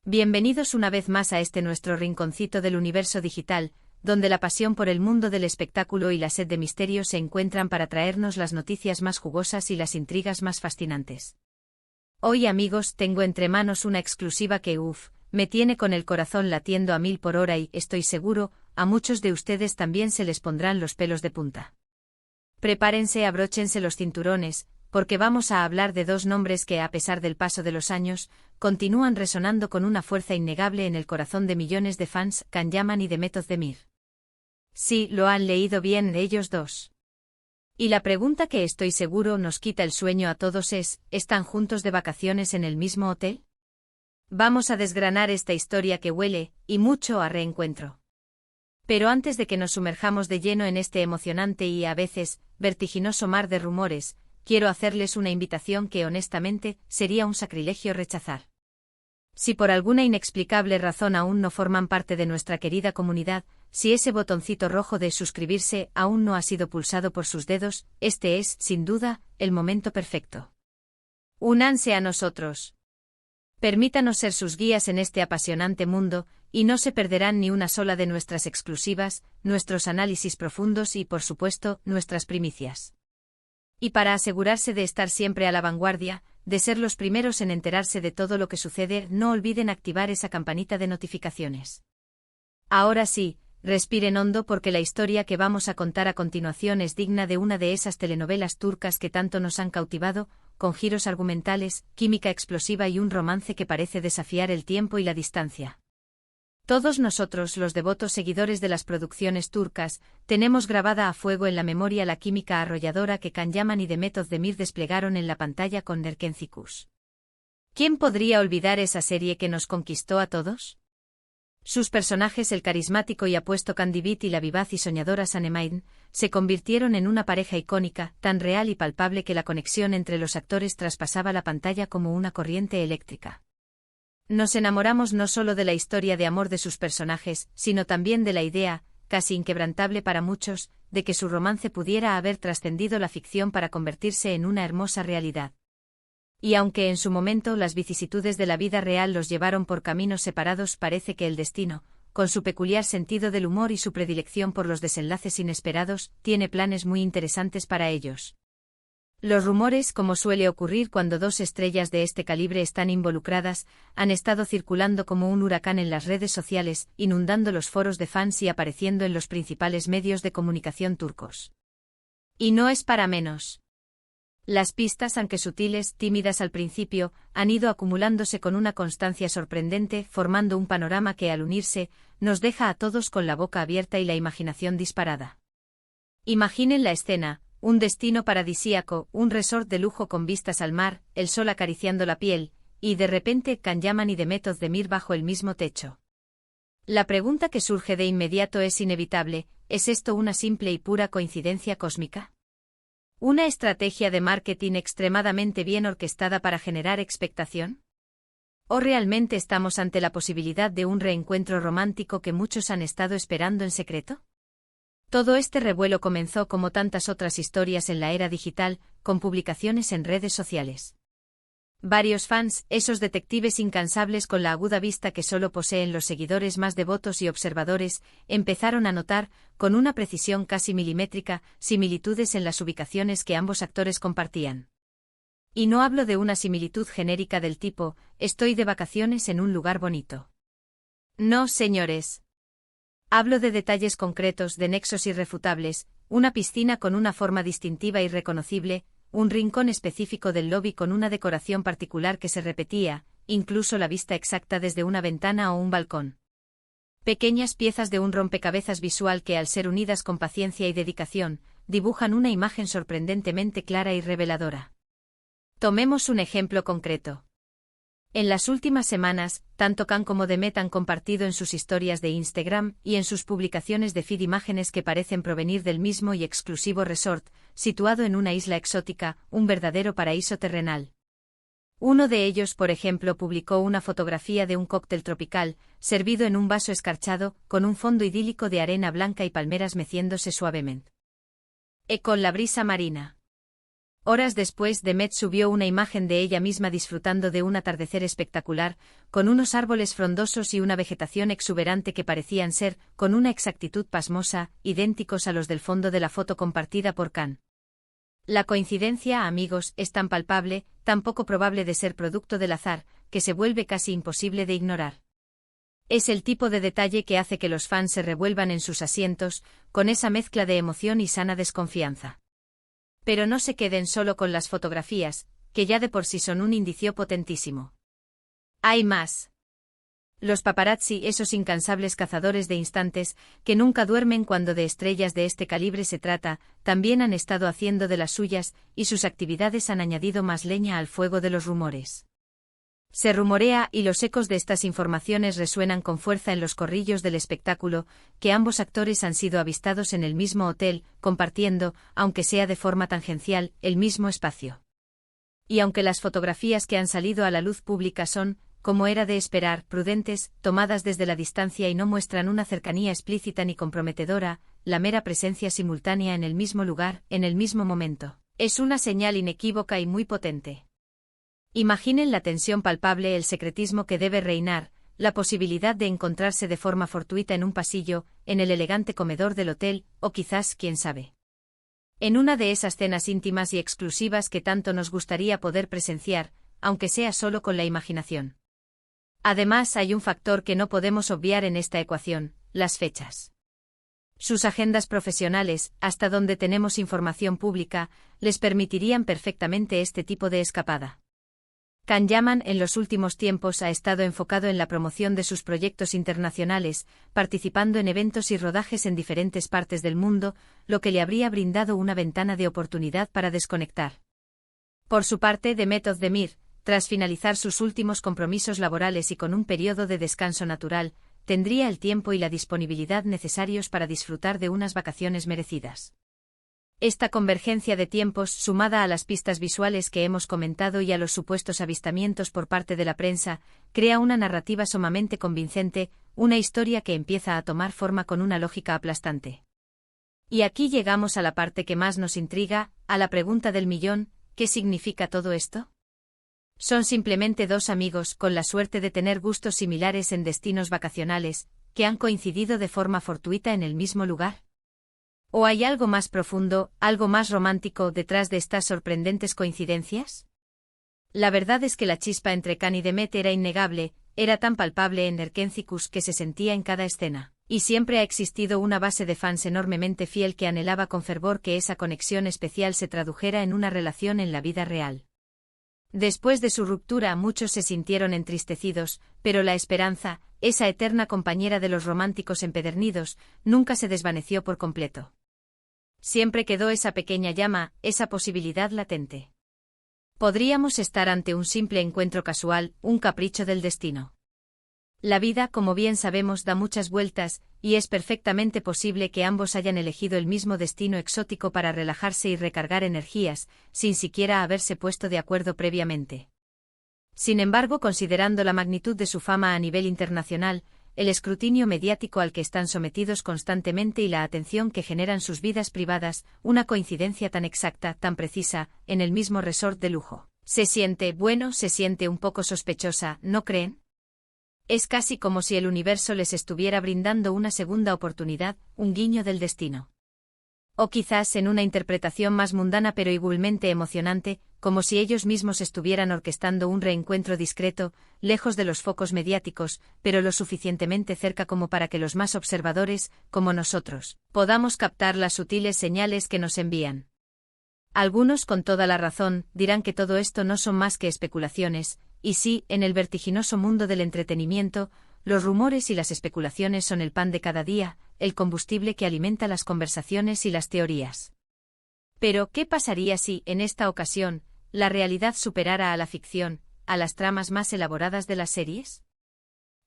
Bienvenidos una vez más a este nuestro rinconcito del universo digital, donde la pasión por el mundo del espectáculo y la sed de misterio se encuentran para traernos las noticias más jugosas y las intrigas más fascinantes. Hoy, amigos, tengo entre manos una exclusiva que, me tiene con el corazón latiendo a 1000 por hora y, estoy seguro, a muchos de ustedes también se les pondrán los pelos de punta. Prepárense, abróchense los cinturones, porque vamos a hablar de dos nombres que, a pesar del paso de los años, continúan resonando con una fuerza innegable en el corazón de millones de fans, Can Yaman y Demet Özdemir. Sí, lo han leído bien, ellos dos. Y la pregunta que estoy seguro nos quita el sueño a todos es, ¿están juntos de vacaciones en el mismo hotel? Vamos a desgranar esta historia que huele, y mucho, a reencuentro. Pero antes de que nos sumerjamos de lleno en este emocionante y, a veces, vertiginoso mar de rumores, quiero hacerles una invitación que honestamente sería un sacrilegio rechazar. Si por alguna inexplicable razón aún no forman parte de nuestra querida comunidad, si ese botoncito rojo de suscribirse aún no ha sido pulsado por sus dedos, este es, sin duda, el momento perfecto. Únanse a nosotros. Permítanos ser sus guías en este apasionante mundo, y no se perderán ni una sola de nuestras exclusivas, nuestros análisis profundos y, por supuesto, nuestras primicias. Y para asegurarse de estar siempre a la vanguardia, de ser los primeros en enterarse de todo lo que sucede, no olviden activar esa campanita de notificaciones. Ahora sí, respiren hondo porque la historia que vamos a contar a continuación es digna de una de esas telenovelas turcas que tanto nos han cautivado, con giros argumentales, química explosiva y un romance que parece desafiar el tiempo y la distancia. Todos nosotros, los devotos seguidores de las producciones turcas, tenemos grabada a fuego en la memoria la química arrolladora que Can Yaman y Demet Özdemir desplegaron en la pantalla con Erken Cikus. ¿Quién podría olvidar esa serie que nos conquistó a todos? Sus personajes, el carismático y apuesto Kandibit y la vivaz y soñadora Sanemine, se convirtieron en una pareja icónica, tan real y palpable que la conexión entre los actores traspasaba la pantalla como una corriente eléctrica. Nos enamoramos no solo de la historia de amor de sus personajes, sino también de la idea, casi inquebrantable para muchos, de que su romance pudiera haber trascendido la ficción para convertirse en una hermosa realidad. Y aunque en su momento las vicisitudes de la vida real los llevaron por caminos separados, parece que el destino, con su peculiar sentido del humor y su predilección por los desenlaces inesperados, tiene planes muy interesantes para ellos. Los rumores, como suele ocurrir cuando dos estrellas de este calibre están involucradas, han estado circulando como un huracán en las redes sociales, inundando los foros de fans y apareciendo en los principales medios de comunicación turcos. Y no es para menos. Las pistas, aunque sutiles, tímidas al principio, han ido acumulándose con una constancia sorprendente, formando un panorama que, al unirse, nos deja a todos con la boca abierta y la imaginación disparada. Imaginen la escena. Un destino paradisíaco, un resort de lujo con vistas al mar, el sol acariciando la piel, y de repente Can Yaman y Demet Özdemir bajo el mismo techo. La pregunta que surge de inmediato es inevitable, ¿es esto una simple y pura coincidencia cósmica? ¿Una estrategia de marketing extremadamente bien orquestada para generar expectación? ¿O realmente estamos ante la posibilidad de un reencuentro romántico que muchos han estado esperando en secreto? Todo este revuelo comenzó como tantas otras historias en la era digital, con publicaciones en redes sociales. Varios fans, esos detectives incansables con la aguda vista que solo poseen los seguidores más devotos y observadores, empezaron a notar, con una precisión casi milimétrica, similitudes en las ubicaciones que ambos actores compartían. Y no hablo de una similitud genérica del tipo, estoy de vacaciones en un lugar bonito. No, señores. Hablo de detalles concretos, de nexos irrefutables, una piscina con una forma distintiva y reconocible, un rincón específico del lobby con una decoración particular que se repetía, incluso la vista exacta desde una ventana o un balcón. Pequeñas piezas de un rompecabezas visual que, al ser unidas con paciencia y dedicación, dibujan una imagen sorprendentemente clara y reveladora. Tomemos un ejemplo concreto. En las últimas semanas, tanto Can como Demet han compartido en sus historias de Instagram y en sus publicaciones de feed imágenes que parecen provenir del mismo y exclusivo resort, situado en una isla exótica, un verdadero paraíso terrenal. Uno de ellos, por ejemplo, publicó una fotografía de un cóctel tropical, servido en un vaso escarchado, con un fondo idílico de arena blanca y palmeras meciéndose suavemente. Con la brisa marina. Horas después, Demet subió una imagen de ella misma disfrutando de un atardecer espectacular, con unos árboles frondosos y una vegetación exuberante que parecían ser, con una exactitud pasmosa, idénticos a los del fondo de la foto compartida por Khan. La coincidencia, amigos, es tan palpable, tan poco probable de ser producto del azar, que se vuelve casi imposible de ignorar. Es el tipo de detalle que hace que los fans se revuelvan en sus asientos, con esa mezcla de emoción y sana desconfianza. Pero no se queden solo con las fotografías, que ya de por sí son un indicio potentísimo. Hay más. Los paparazzi, esos incansables cazadores de instantes, que nunca duermen cuando de estrellas de este calibre se trata, también han estado haciendo de las suyas, y sus actividades han añadido más leña al fuego de los rumores. Se rumorea, y los ecos de estas informaciones resuenan con fuerza en los corrillos del espectáculo, que ambos actores han sido avistados en el mismo hotel, compartiendo, aunque sea de forma tangencial, el mismo espacio. Y aunque las fotografías que han salido a la luz pública son, como era de esperar, prudentes, tomadas desde la distancia y no muestran una cercanía explícita ni comprometedora, la mera presencia simultánea en el mismo lugar, en el mismo momento, es una señal inequívoca y muy potente. Imaginen la tensión palpable, el secretismo que debe reinar, la posibilidad de encontrarse de forma fortuita en un pasillo, en el elegante comedor del hotel, o quizás, quién sabe, en una de esas cenas íntimas y exclusivas que tanto nos gustaría poder presenciar, aunque sea solo con la imaginación. Además, hay un factor que no podemos obviar en esta ecuación: las fechas. Sus agendas profesionales, hasta donde tenemos información pública, les permitirían perfectamente este tipo de escapada. Can Yaman en los últimos tiempos ha estado enfocado en la promoción de sus proyectos internacionales, participando en eventos y rodajes en diferentes partes del mundo, lo que le habría brindado una ventana de oportunidad para desconectar. Por su parte, Demet Özdemir, tras finalizar sus últimos compromisos laborales y con un periodo de descanso natural, tendría el tiempo y la disponibilidad necesarios para disfrutar de unas vacaciones merecidas. Esta convergencia de tiempos, sumada a las pistas visuales que hemos comentado y a los supuestos avistamientos por parte de la prensa, crea una narrativa sumamente convincente, una historia que empieza a tomar forma con una lógica aplastante. Y aquí llegamos a la parte que más nos intriga, a la pregunta del millón: ¿qué significa todo esto? ¿Son simplemente dos amigos, con la suerte de tener gustos similares en destinos vacacionales, que han coincidido de forma fortuita en el mismo lugar? ¿O hay algo más profundo, algo más romántico detrás de estas sorprendentes coincidencias? La verdad es que la chispa entre Khan y Demet era innegable, era tan palpable en Erkencicus que se sentía en cada escena, y siempre ha existido una base de fans enormemente fiel que anhelaba con fervor que esa conexión especial se tradujera en una relación en la vida real. Después de su ruptura, muchos se sintieron entristecidos, pero la esperanza, esa eterna compañera de los románticos empedernidos, nunca se desvaneció por completo. Siempre quedó esa pequeña llama, esa posibilidad latente. Podríamos estar ante un simple encuentro casual, un capricho del destino. La vida, como bien sabemos, da muchas vueltas, y es perfectamente posible que ambos hayan elegido el mismo destino exótico para relajarse y recargar energías, sin siquiera haberse puesto de acuerdo previamente. Sin embargo, considerando la magnitud de su fama a nivel internacional, el escrutinio mediático al que están sometidos constantemente y la atención que generan sus vidas privadas, una coincidencia tan exacta, tan precisa, en el mismo resort de lujo, se siente un poco sospechosa, ¿no creen? Es casi como si el universo les estuviera brindando una segunda oportunidad, un guiño del destino. O quizás en una interpretación más mundana pero igualmente emocionante, como si ellos mismos estuvieran orquestando un reencuentro discreto, lejos de los focos mediáticos, pero lo suficientemente cerca como para que los más observadores, como nosotros, podamos captar las sutiles señales que nos envían. Algunos, con toda la razón, dirán que todo esto no son más que especulaciones, y sí, en el vertiginoso mundo del entretenimiento, los rumores y las especulaciones son el pan de cada día, el combustible que alimenta las conversaciones y las teorías. Pero, ¿qué pasaría si, en esta ocasión, la realidad superara a la ficción, a las tramas más elaboradas de las series?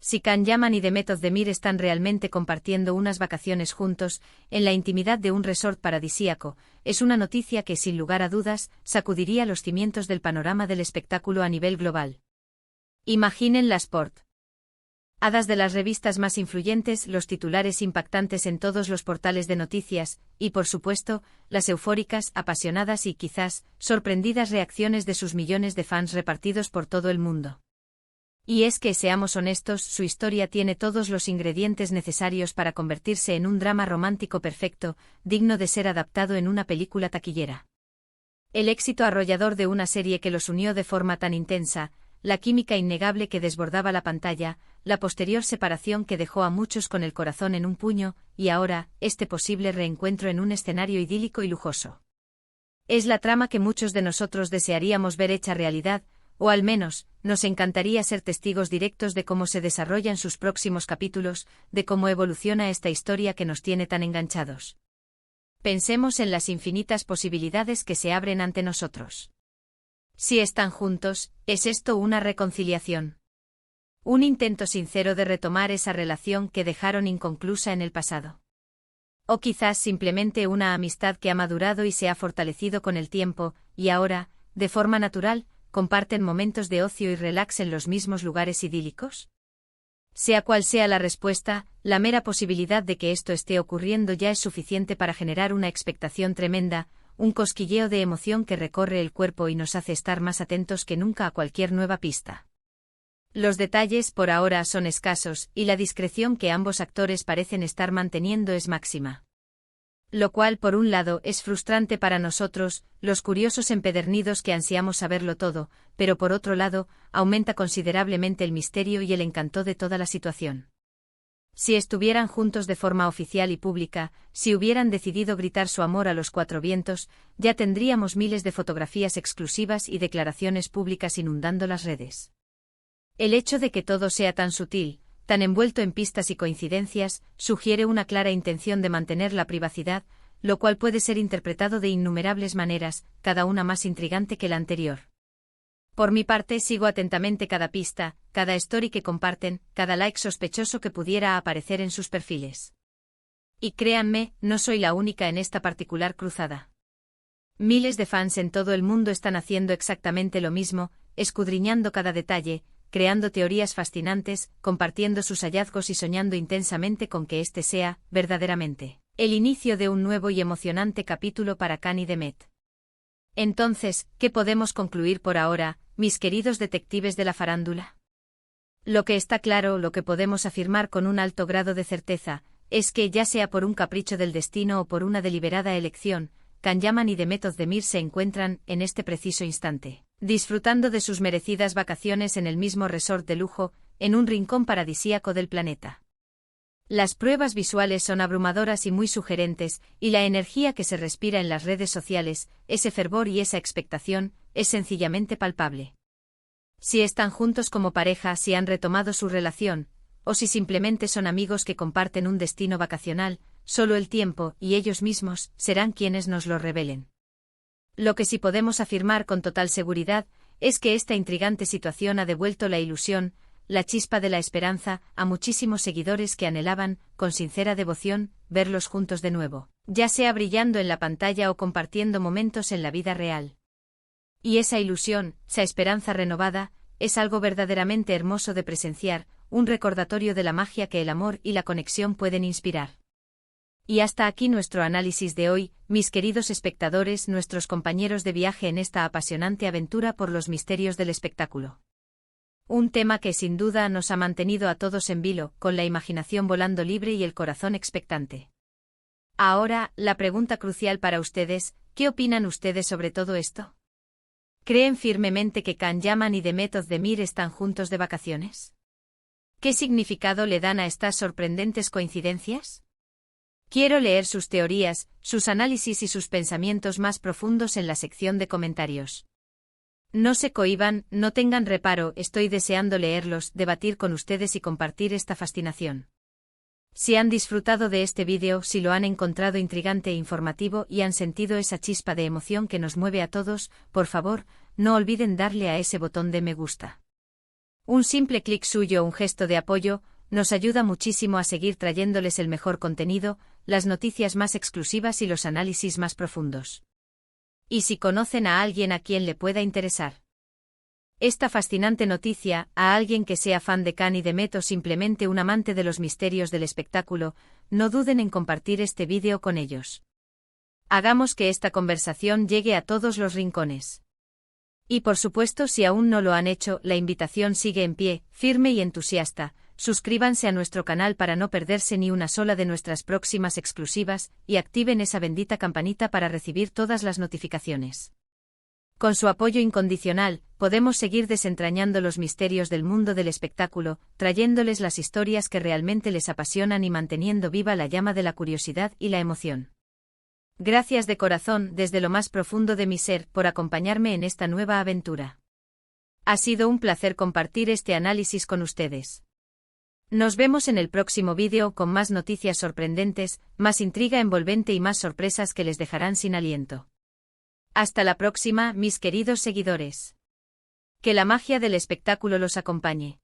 Si Can Yaman y Demet Özdemir están realmente compartiendo unas vacaciones juntos, en la intimidad de un resort paradisíaco, es una noticia que, sin lugar a dudas, sacudiría los cimientos del panorama del espectáculo a nivel global. Imaginen la Sport. Hadas de las revistas más influyentes, los titulares impactantes en todos los portales de noticias, y por supuesto, las eufóricas, apasionadas y quizás, sorprendidas reacciones de sus millones de fans repartidos por todo el mundo. Y es que, seamos honestos, su historia tiene todos los ingredientes necesarios para convertirse en un drama romántico perfecto, digno de ser adaptado en una película taquillera. El éxito arrollador de una serie que los unió de forma tan intensa, la química innegable que desbordaba la pantalla, la posterior separación que dejó a muchos con el corazón en un puño, y ahora, este posible reencuentro en un escenario idílico y lujoso. Es la trama que muchos de nosotros desearíamos ver hecha realidad, o al menos, nos encantaría ser testigos directos de cómo se desarrollan sus próximos capítulos, de cómo evoluciona esta historia que nos tiene tan enganchados. Pensemos en las infinitas posibilidades que se abren ante nosotros. Si están juntos, ¿es esto una reconciliación? Un intento sincero de retomar esa relación que dejaron inconclusa en el pasado. O quizás simplemente una amistad que ha madurado y se ha fortalecido con el tiempo, y ahora, de forma natural, comparten momentos de ocio y relax en los mismos lugares idílicos. Sea cual sea la respuesta, la mera posibilidad de que esto esté ocurriendo ya es suficiente para generar una expectación tremenda, un cosquilleo de emoción que recorre el cuerpo y nos hace estar más atentos que nunca a cualquier nueva pista. Los detalles por ahora son escasos, y la discreción que ambos actores parecen estar manteniendo es máxima. Lo cual, por un lado, es frustrante para nosotros, los curiosos empedernidos que ansiamos saberlo todo, pero por otro lado, aumenta considerablemente el misterio y el encanto de toda la situación. Si estuvieran juntos de forma oficial y pública, si hubieran decidido gritar su amor a los cuatro vientos, ya tendríamos miles de fotografías exclusivas y declaraciones públicas inundando las redes. El hecho de que todo sea tan sutil, tan envuelto en pistas y coincidencias, sugiere una clara intención de mantener la privacidad, lo cual puede ser interpretado de innumerables maneras, cada una más intrigante que la anterior. Por mi parte sigo atentamente cada pista, cada story que comparten, cada like sospechoso que pudiera aparecer en sus perfiles. Y créanme, no soy la única en esta particular cruzada. Miles de fans en todo el mundo están haciendo exactamente lo mismo, escudriñando cada detalle, creando teorías fascinantes, compartiendo sus hallazgos y soñando intensamente con que este sea, verdaderamente, el inicio de un nuevo y emocionante capítulo para Can y Demet. Entonces, ¿qué podemos concluir por ahora, mis queridos detectives de la farándula? Lo que está claro, lo que podemos afirmar con un alto grado de certeza, es que, ya sea por un capricho del destino o por una deliberada elección, Can Yaman y Demet Özdemir se encuentran, en este preciso instante, disfrutando de sus merecidas vacaciones en el mismo resort de lujo, en un rincón paradisíaco del planeta. Las pruebas visuales son abrumadoras y muy sugerentes, y la energía que se respira en las redes sociales, ese fervor y esa expectación, es sencillamente palpable. Si están juntos como pareja, si han retomado su relación, o si simplemente son amigos que comparten un destino vacacional, solo el tiempo y ellos mismos serán quienes nos lo revelen. Lo que sí podemos afirmar con total seguridad es que esta intrigante situación ha devuelto la ilusión, la chispa de la esperanza, a muchísimos seguidores que anhelaban, con sincera devoción, verlos juntos de nuevo, ya sea brillando en la pantalla o compartiendo momentos en la vida real. Y esa ilusión, esa esperanza renovada, es algo verdaderamente hermoso de presenciar, un recordatorio de la magia que el amor y la conexión pueden inspirar. Y hasta aquí nuestro análisis de hoy, mis queridos espectadores, nuestros compañeros de viaje en esta apasionante aventura por los misterios del espectáculo. Un tema que sin duda nos ha mantenido a todos en vilo, con la imaginación volando libre y el corazón expectante. Ahora, la pregunta crucial para ustedes, ¿qué opinan ustedes sobre todo esto? ¿Creen firmemente que Can Yaman y Demet Özdemir están juntos de vacaciones? ¿Qué significado le dan a estas sorprendentes coincidencias? Quiero leer sus teorías, sus análisis y sus pensamientos más profundos en la sección de comentarios. No se cohíban, no tengan reparo, estoy deseando leerlos, debatir con ustedes y compartir esta fascinación. Si han disfrutado de este vídeo, si lo han encontrado intrigante e informativo y han sentido esa chispa de emoción que nos mueve a todos, por favor, no olviden darle a ese botón de me gusta. Un simple clic suyo o un gesto de apoyo nos ayuda muchísimo a seguir trayéndoles el mejor contenido, las noticias más exclusivas y los análisis más profundos. ¿Y si conocen a alguien a quien le pueda interesar esta fascinante noticia a alguien que sea fan de Khan y de Met o simplemente un amante de los misterios del espectáculo, no duden en compartir este vídeo con ellos. Hagamos que esta conversación llegue a todos los rincones. Y por supuesto, si aún no lo han hecho, la invitación sigue en pie, firme y entusiasta. Suscríbanse a nuestro canal para no perderse ni una sola de nuestras próximas exclusivas, y activen esa bendita campanita para recibir todas las notificaciones. Con su apoyo incondicional, podemos seguir desentrañando los misterios del mundo del espectáculo, trayéndoles las historias que realmente les apasionan y manteniendo viva la llama de la curiosidad y la emoción. Gracias de corazón, desde lo más profundo de mi ser, por acompañarme en esta nueva aventura. Ha sido un placer compartir este análisis con ustedes. Nos vemos en el próximo vídeo con más noticias sorprendentes, más intriga envolvente y más sorpresas que les dejarán sin aliento. Hasta la próxima, mis queridos seguidores. Que la magia del espectáculo los acompañe.